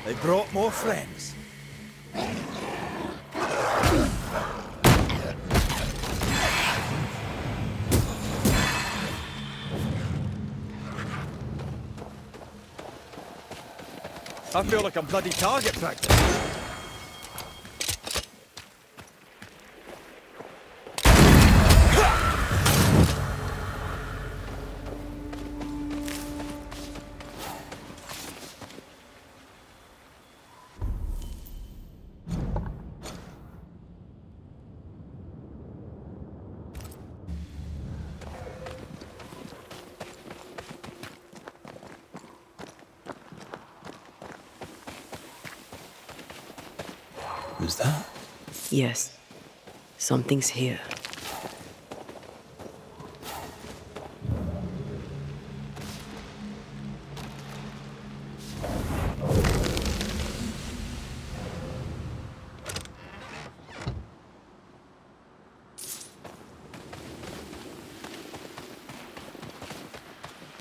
They brought more friends. I feel like I'm bloody target practice. Was that? Yes. Something's here.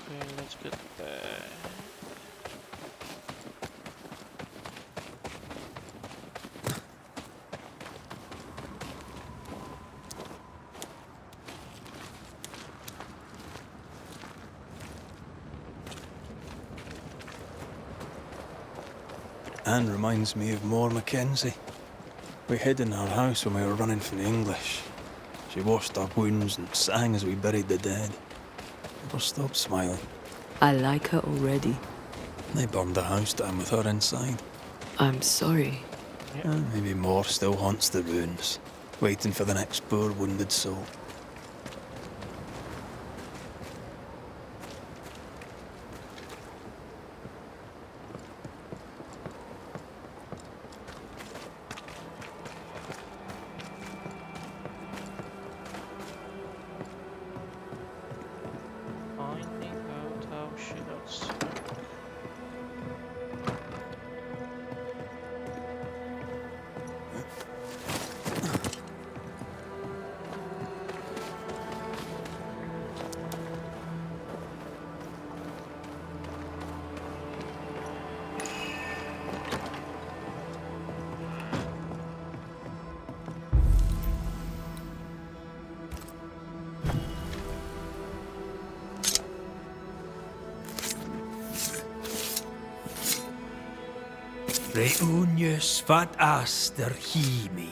Okay, let's get there. Anne reminds me of Moore Mackenzie. We hid in our house when we were running from the English. She washed our wounds and sang as we buried the dead. Never stopped smiling. I like her already. They burned the house down with her inside. I'm sorry. Maybe Moore still haunts the ruins, waiting for the next poor wounded soul. Finding out how she got sick. Reunius vat aster himi.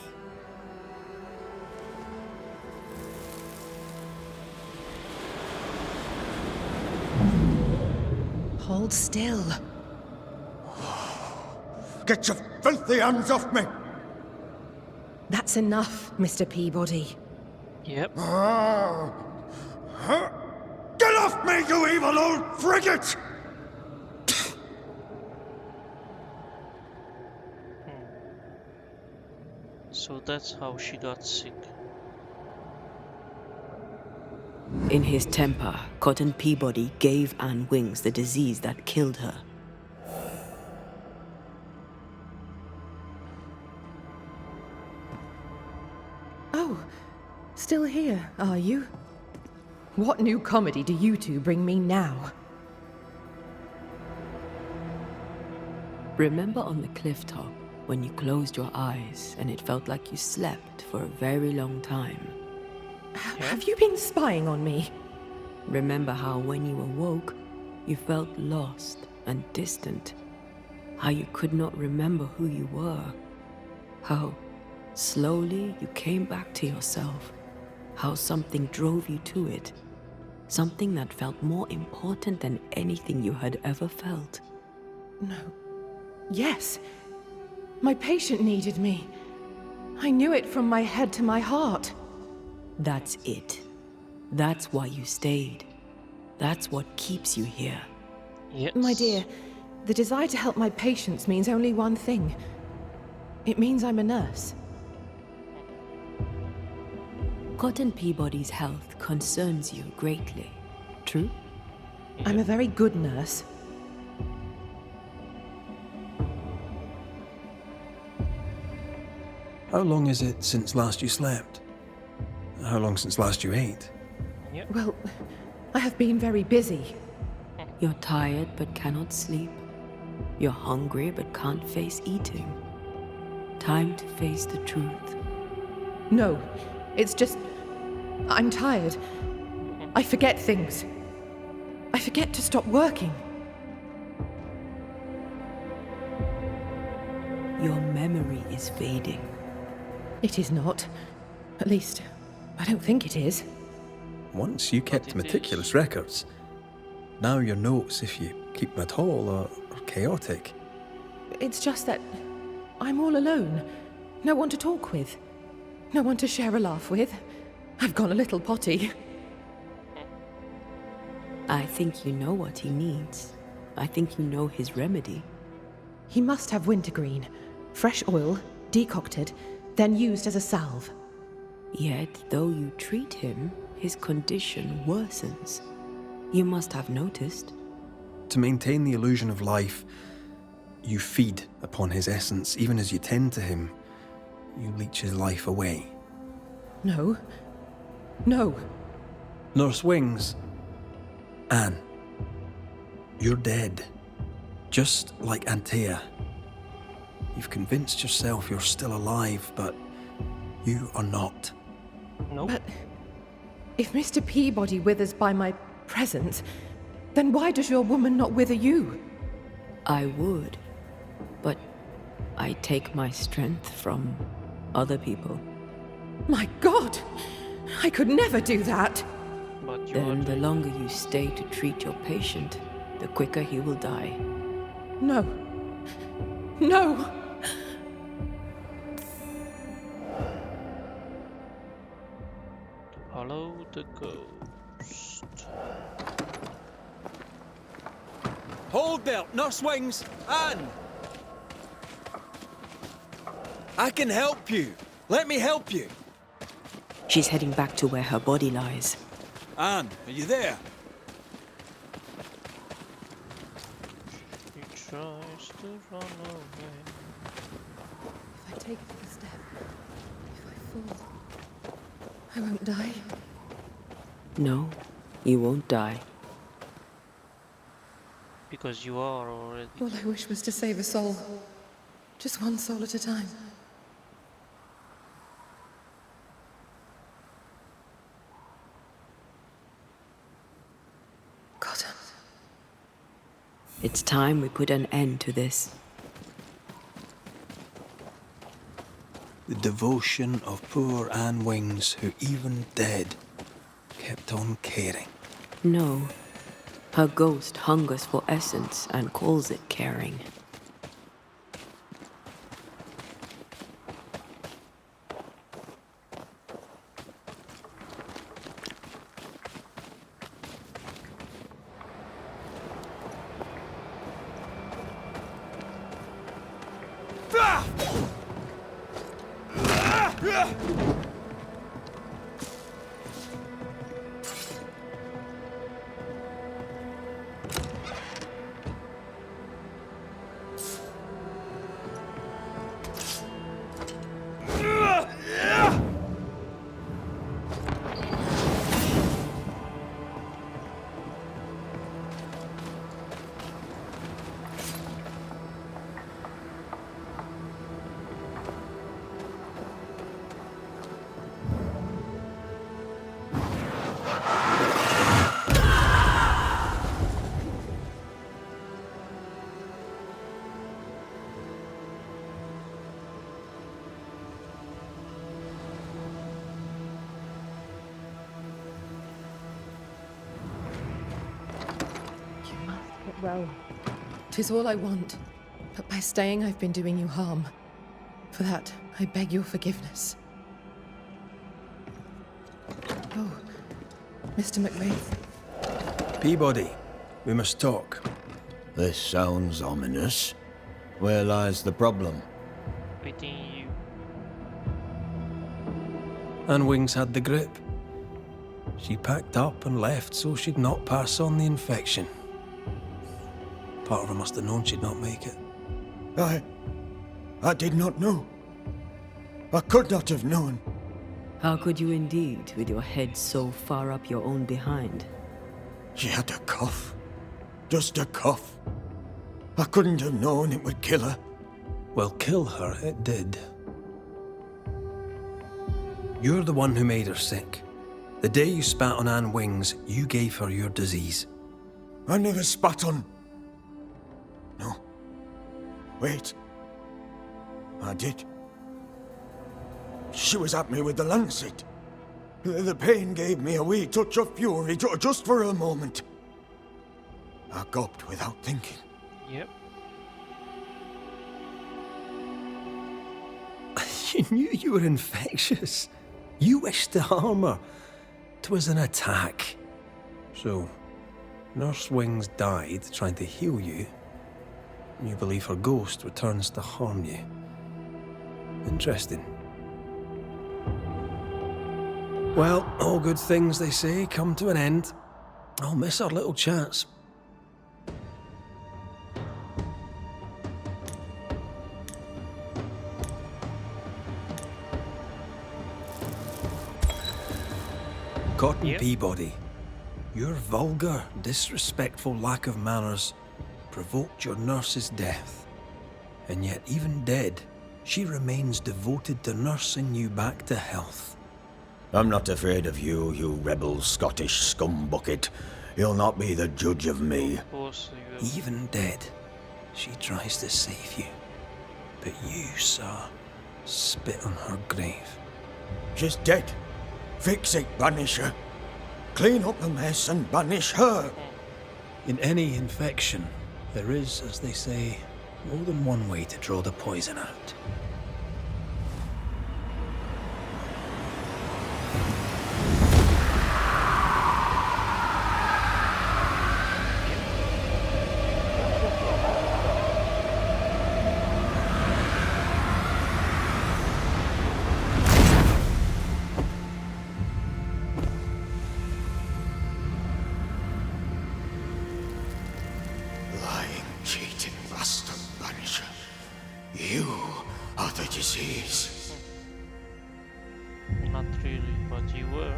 Hold still. Get your filthy hands off me! That's enough, Mr. Peabody. Yep. Get off me, you evil old frigate! So that's how she got sick. In his temper, Cotton Peabody gave Anne Wings the disease that killed her. Oh, still here, are you? What new comedy do you two bring me now? Remember on the cliff top when you closed your eyes and it felt like you slept for a very long time? Have you been spying on me? Remember how when you awoke, you felt lost and distant? How you could not remember who you were? How slowly you came back to yourself? How something drove you to it? Something that felt more important than anything you had ever felt? No. Yes. My patient needed me. I knew it from my head to my heart. That's it. That's why you stayed. That's what keeps you here. Yes. My dear, The desire to help my patients means only one thing. It means I'm a nurse. Cotton Peabody's health concerns you greatly, true? I'm a very good nurse. How long is it since last you slept? How long since last you ate? Well, I have been very busy. You're tired but cannot sleep. You're hungry but can't face eating. Time to face the truth. No, it's just... I'm tired. I forget things. I forget to stop working. Your memory is fading. It is not. At least, I don't think it is. Once you kept meticulous records. Now your notes, if you keep them at all, are chaotic. It's just that I'm all alone. No one to talk with. No one to share a laugh with. I've gone a little potty. I think you know what he needs. I think you know his remedy. He must have wintergreen. Fresh oil, decocted, then used as a salve. Yet, though you treat him, his condition worsens. You must have noticed. To maintain the illusion of life, you feed upon his essence. Even as you tend to him, you leech his life away. No. No. Nurse Wings. Anne. You're dead. Just like Antea. You've convinced yourself you're still alive, but you are not. No. But if Mr. Peabody withers by my presence, then why does your woman not wither you? I would, but I take my strength from other people. My God! I could never do that! But you Then are the longer you stay to treat your patient, the quicker he will die. No. No! follow the ghost. Hold there, Nurse Wings! Anne! I can help you. Let me help you. She's heading back to where her body lies. Anne, are you there? He tries to run away. If I take another step, if I fall, I won't die. No, you won't die. Because you are already. All I wish was to save a soul. Just one soul at a time. Cotton. It's time we put an end to this. The devotion of poor Anne Wings, who even dead, kept on caring. No, her ghost hungers for essence and calls it caring. Well, 'tis all I want. But by staying, I've been doing you harm. For that, I beg your forgiveness. Oh, Mr. McWraith. Peabody, we must talk. This sounds ominous. Where lies the problem? Within you. And Wings had the grip. She packed up and left so she'd not pass on the infection. Part of her must have known she'd not make it. I did not know. I could not have known. How could you indeed, with your head so far up your own behind? She had a cough. Just a cough. I couldn't have known it would kill her. Well, kill her it did. You're the one who made her sick. The day you spat on Anne Wings, you gave her your disease. I never spat on... No. Wait. I did. She was at me with the lancet. The pain gave me a wee touch of fury, just for a moment. I gulped without thinking. Yep. You knew you were infectious. You wished to harm her. 'Twas an attack. So, Nurse Wings died trying to heal you, and you believe her ghost returns to harm you. Interesting. Well, all good things, they say, come to an end. I'll miss our little chance. Cotton Yep. Peabody, your vulgar, disrespectful lack of manners provoked your nurse's death. And yet, even dead, she remains devoted to nursing you back to health. I'm not afraid of you, you rebel Scottish scumbucket. You'll not be the judge of me. Of course you will. Even dead, she tries to save you. But you, sir, spit on her grave. She's dead. Fix it, Banisher. Clean up the mess and banish her. In any infection, there is, as they say, more than one way to draw the poison out. Lying, cheating bastard, Banisher. You are the disease. Not really, but you were.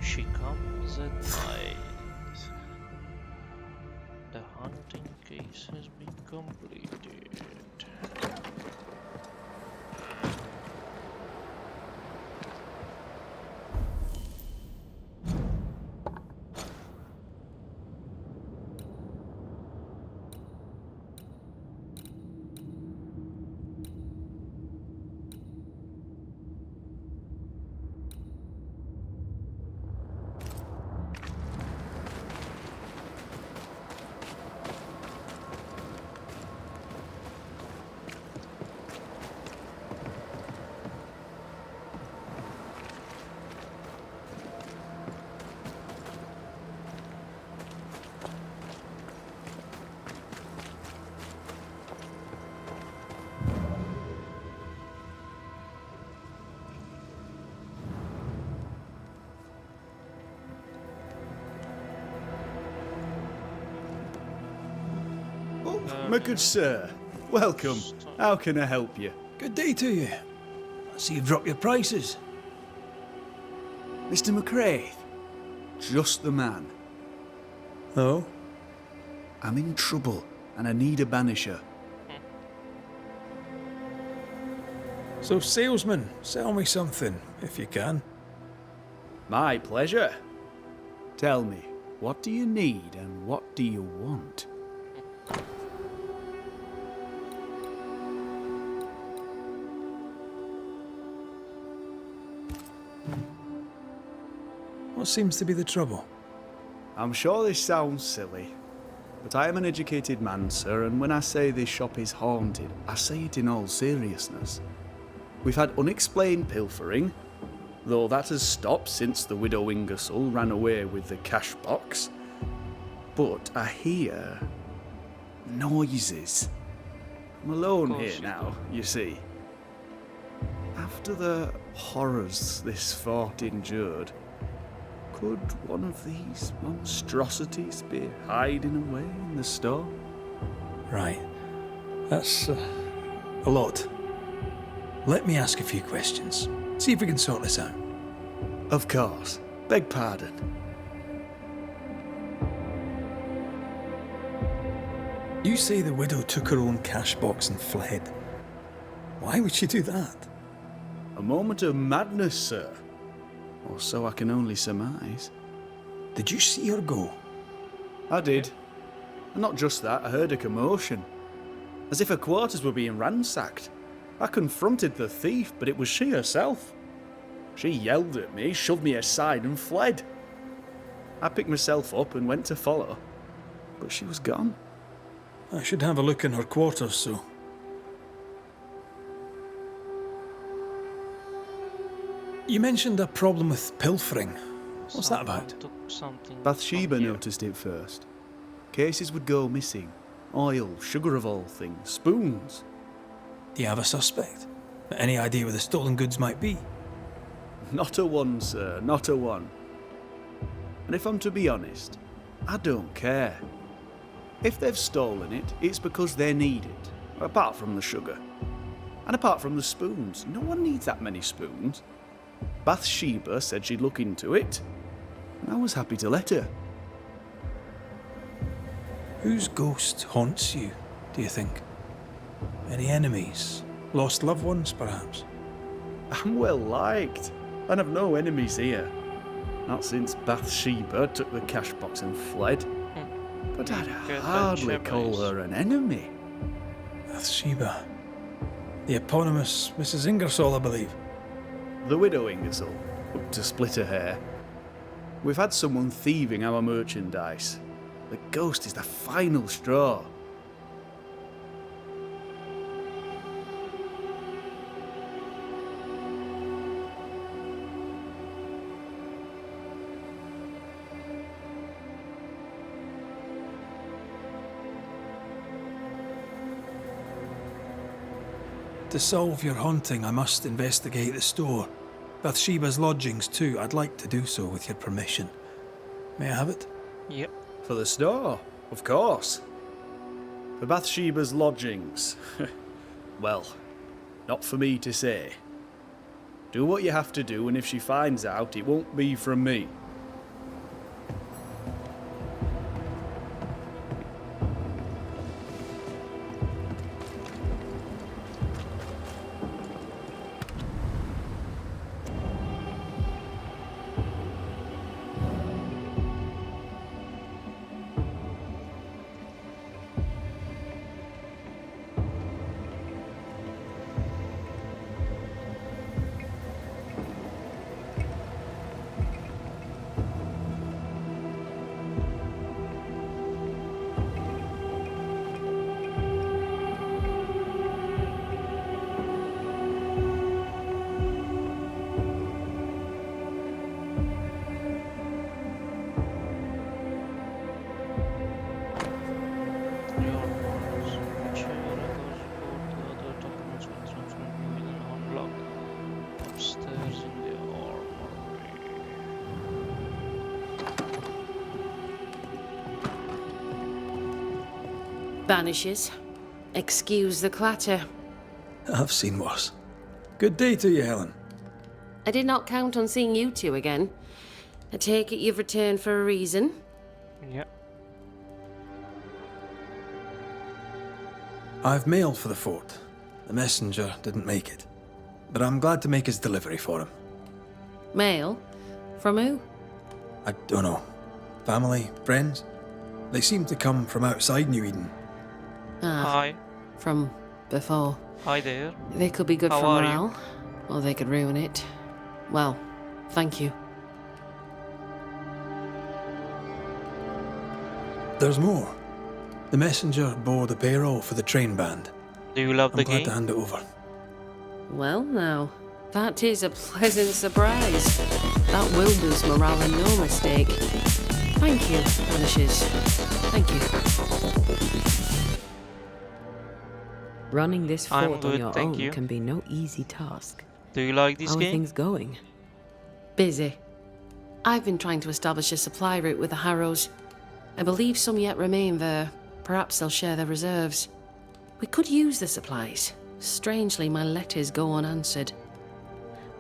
She comes at night. The hunting case has been completed. My good sir, welcome. How can I help you? Good day to you. I see you've dropped your prices. Mr. McCraith? Just the man. Oh? I'm in trouble, and I need a banisher. So, salesman, sell me something, if you can. My pleasure. Tell me, what do you need and what do you want? What seems to be the trouble? I'm sure this sounds silly, but I am an educated man, sir, and when I say this shop is haunted, I say it in all seriousness. We've had unexplained pilfering, though that has stopped since the widow Ingersoll ran away with the cash box. But I hear noises. I'm alone here now, you see. After the horrors this fort endured, could one of these monstrosities be hiding away in the store? Right. That's a lot. Let me ask a few questions. See if we can sort this out. Of course. Beg pardon. You say the widow took her own cash box and fled. Why would she do that? A moment of madness, sir. Or so I can only surmise. Did you see her go? I did. And not just that, I heard a commotion. As if her quarters were being ransacked. I confronted the thief, but it was she herself. She yelled at me, shoved me aside and fled. I picked myself up and went to follow, but she was gone. I should have a look in her quarters, so. You mentioned a problem with pilfering. What's that about? Took something Bathsheba from here. noticed it first. Cases would go missing. Oil, sugar of all things, spoons. Do you have a suspect? Any idea where the stolen goods might be? Not a one, sir, not a one. And if I'm to be honest, I don't care. If they've stolen it, it's because they need it, apart from the sugar. And apart from the spoons, no one needs that many spoons. Bathsheba said she'd look into it, and I was happy to let her. Whose ghost haunts you, do you think? Any enemies? Lost loved ones, perhaps? I'm well liked, and I've no enemies here. Not since Bathsheba took the cash box and fled. But I'd hardly call her an enemy. Bathsheba. The eponymous Mrs. Ingersoll, I believe. The widow Ingersoll, up to split her hair. We've had someone thieving our merchandise. The ghost is the final straw. To solve your haunting, I must investigate the store. Bathsheba's lodgings, too. I'd like to do so with your permission. May I have it? Yep. For the store, of course. For Bathsheba's lodgings. Well, not for me to say. Do what you have to do, and if she finds out, it won't be from me. Your orders. Whichever goes both the other documents will transfer within unlocked upstairs in the armory. Banishers. Excuse the clatter. I've seen worse. Good day to you, Helen. I did not count on seeing you two again. I take it you've returned for a reason. Yep. I've mail for the fort. The messenger didn't make it. But I'm glad to make his delivery for him. Mail? From who? I don't know. Family? Friends? They seem to come from outside New Eden. Ah, Hi. from before. Hi there. They could be good How for are you? morale, or they could ruin it. Well, thank you. There's more. The messenger bore the payroll for the train band. Do you love I'm the glad game? to hand it over. Well, now, That is a pleasant surprise. That will boost morale and no mistake. Thank you, Banishers. Thank you. Running this I'm fort on good, your thank own you. can be no easy task. Do you like this How are game? things going? Busy. I've been trying to establish a supply route with the Harrows. I believe some yet remain there. Perhaps they'll share their reserves. We could use the supplies. Strangely, my letters go unanswered.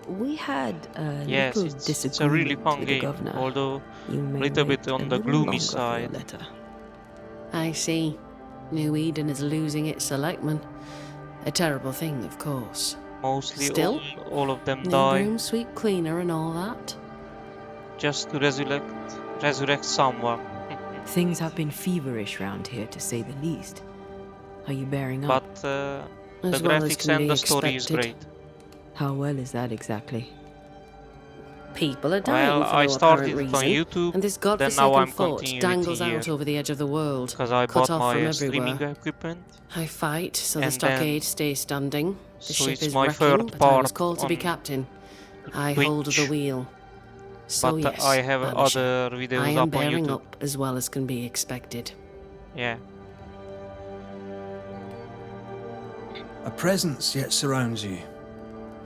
We had a Yes, little it's a disagreement really fun with the game, governor. although You a may little wait bit on a the little gloomy longer for your side. letter. I see. New Eden is losing its selectmen. A terrible thing, of course. Mostly Still, all of them New die broom sweep cleaner and all that. just to resurrect someone. Things have been feverish round here, to say the least. Are you bearing up? But the As well as graphics can and be the story is expected. great. How well is that exactly? People are dying Well, for I no started apparent it on reason, YouTube, and this then now godforsaken I'm fort continuing dangles it here. out over the edge of the world, Because I cut bought off from my everywhere. streaming equipment. I fight so the And stockade then- stays standing. The so ship it's is my wrecking, third but I was part called to be on captain. I hold the Twitch. wheel. So But yes, I have Banisher, other videos I am up on bearing YouTube. up as well as can be expected. Yeah. A presence yet surrounds you.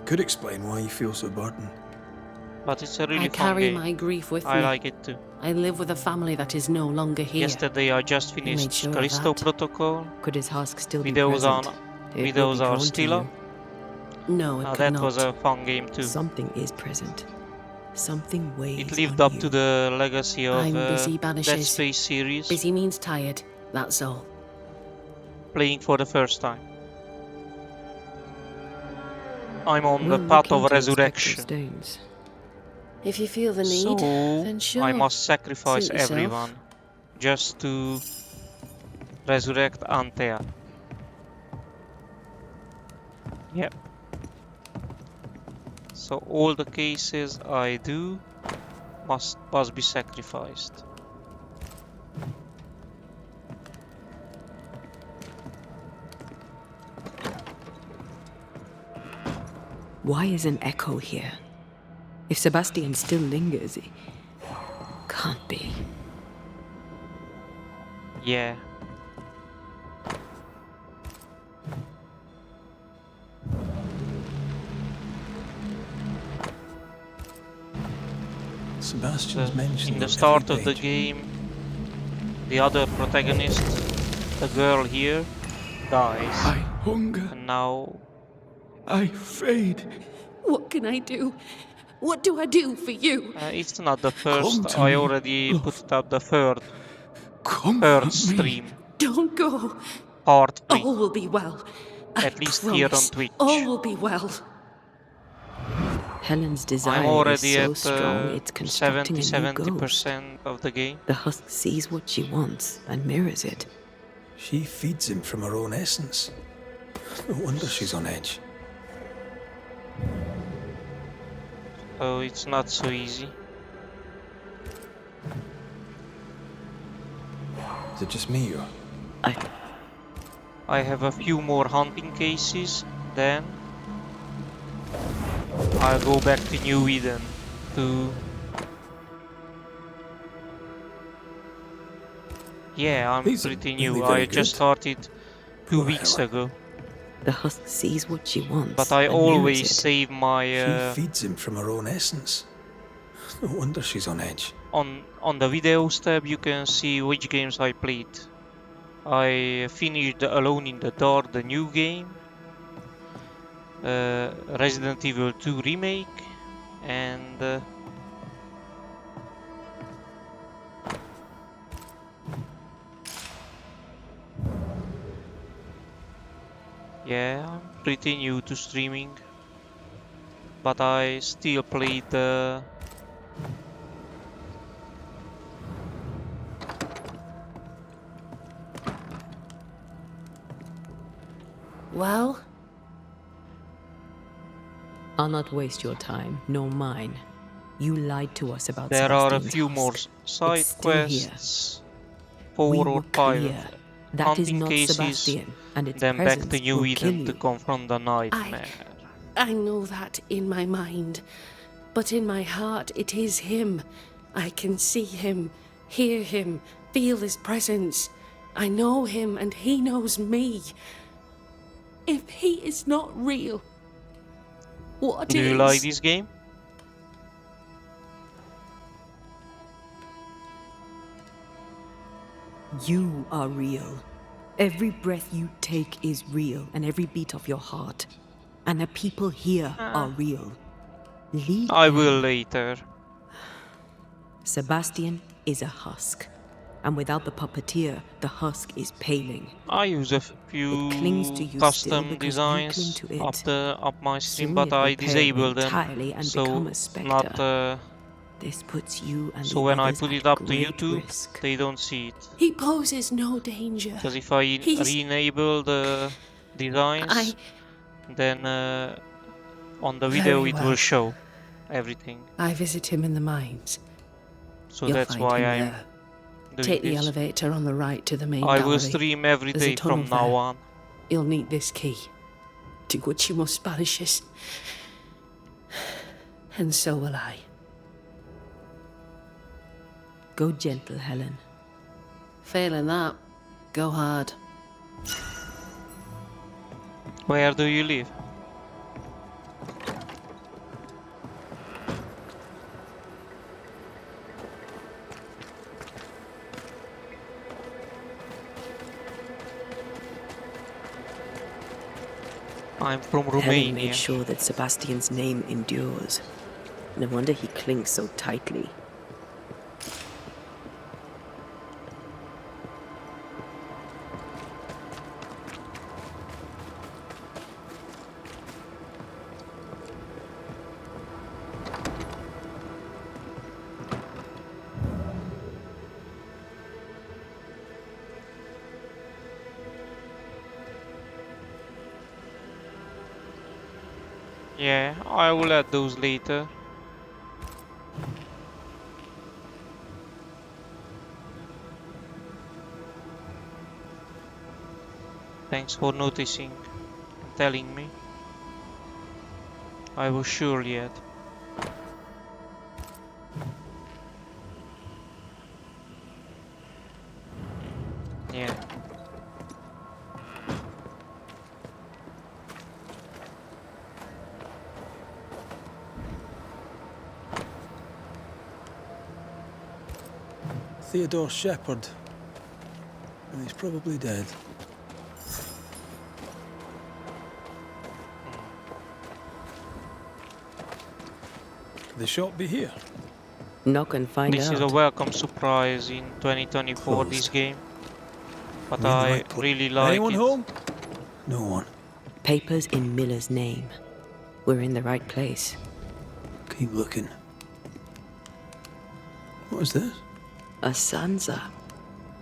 Could explain why you feel so burdened. But it's a really I fun carry game. my grief with I me. like it too. I live with a family that is no longer here. Yesterday I just made finished sure of Callisto that. Protocol. Could his husk still be Videos present? on It will videos be are drawn to still you. up. No, it Now could that not. was a fun game too. Something is present. Something weighs It lived on up you. to the legacy of I'm busy, Dead Banishers. Space series. Busy means tired, that's all. Playing for the first time. I'm on We'll the path look of into your spectral resurrection. stones. If you feel the need, So then sure. I must sacrifice Suit yourself. everyone just to resurrect Antea. Yep. So all the cases I do must be sacrificed. Why is an echo here? If Sebastian still lingers, it can't be. Yeah. Sebastian's mentioned In the on start every of the page. game, the other protagonist, the girl here, dies. I hunger, And now I fade. What can I do? What do I do for you? it's not the Come first. to I me, already love. put up the third Comfort me. stream, Don't go. part 3, All will be well. at least here on Promise. Twitch. All will be well. Helen's desire I'm is already so at strong, it's constructing a new ghost. 70% of the game. The husk sees what she wants and mirrors it. She feeds him from her own essence. No wonder she's on edge. So it's not so easy. Is it just me or? I have a few more hunting cases, then I'll go back to New Eden to... Yeah, I'm These are pretty really new. very I just good. started 2 Poor weeks Helen. ago. The husk sees what she wants. But I and mirrors always it. save my... She feeds him from her own essence. No wonder she's on edge. on the videos tab you can see which games I played. I finished Alone in the Dark, the new game, Resident Evil 2 remake, and yeah, I'm pretty new to streaming, but I still play the Well, I'll not waste your time, nor mine. You lied to us about There are a Sebastian's few husk. more side It's still here. quests, We 4 or were 5 clear. That is hunting not cases, Sebastian, and its then back to presence New will kill Eden to you. confront the nightmare. I know that in my mind. But in my heart, it is him. I can see him, hear him, feel his presence. I know him and he knows me. If he is not real, what Do is? you like this game? You are real. Every breath you take is real, and every beat of your heart. And the people here are real. Lead I them. will later. Sebastian is a husk. And without the puppeteer, the husk is paling. I use a It clings to few you still custom because you cling designs to it. up my stream, Soon but it will I pale disable them, entirely and so become a it's spectre. not. This puts you and So the when I others put at it up to great YouTube, risk. they don't see it. He poses no danger. Because if I re-enable the designs, then on the video Very it well. will show everything. I visit him in the mines. So You'll that's find why him I'm there. doing Take the this. elevator on the right to the main I gallery. will stream every There's a day tunnel from now there. on. You'll need this key. Do what you must, Banishers. And so will I. Go gentle, Helen. Failing that, go hard. Where do you live? I'm from Helen Romania. made sure that Sebastian's name endures. No wonder he clings so tightly. Yeah, I will add those later. Thanks for noticing and telling me. I was surely add. Yeah. Theodore Shepherd. And he's probably dead. Could the shop be here? Knock and find This out. is a welcome surprise in 2024, this Closed. game. But We're in the I right really like Anyone it. home? No one. Papers in Miller's name. We're in the right place. Keep looking. What is this? A sansa.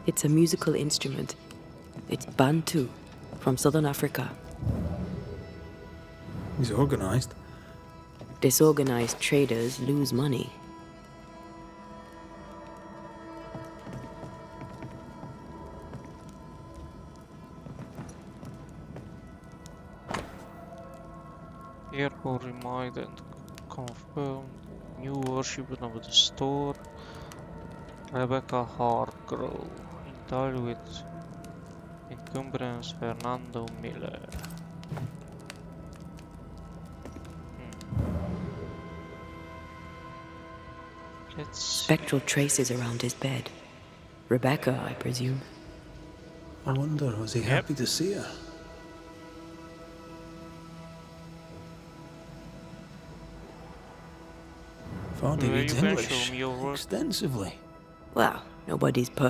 It's a musical instrument. It's Bantu, from southern Africa. He's organized. Disorganized traders lose money. Airport remind and confirm new worshipper of the store. Rebecca Hargrove. In touch with encumbrance Fernando Miller. Let's Spectral traces around his bed. Rebecca, I presume. I wonder, was he happy to see her? Vardy Well, reads you can English show me your work. extensively. Well, nobody's perfect.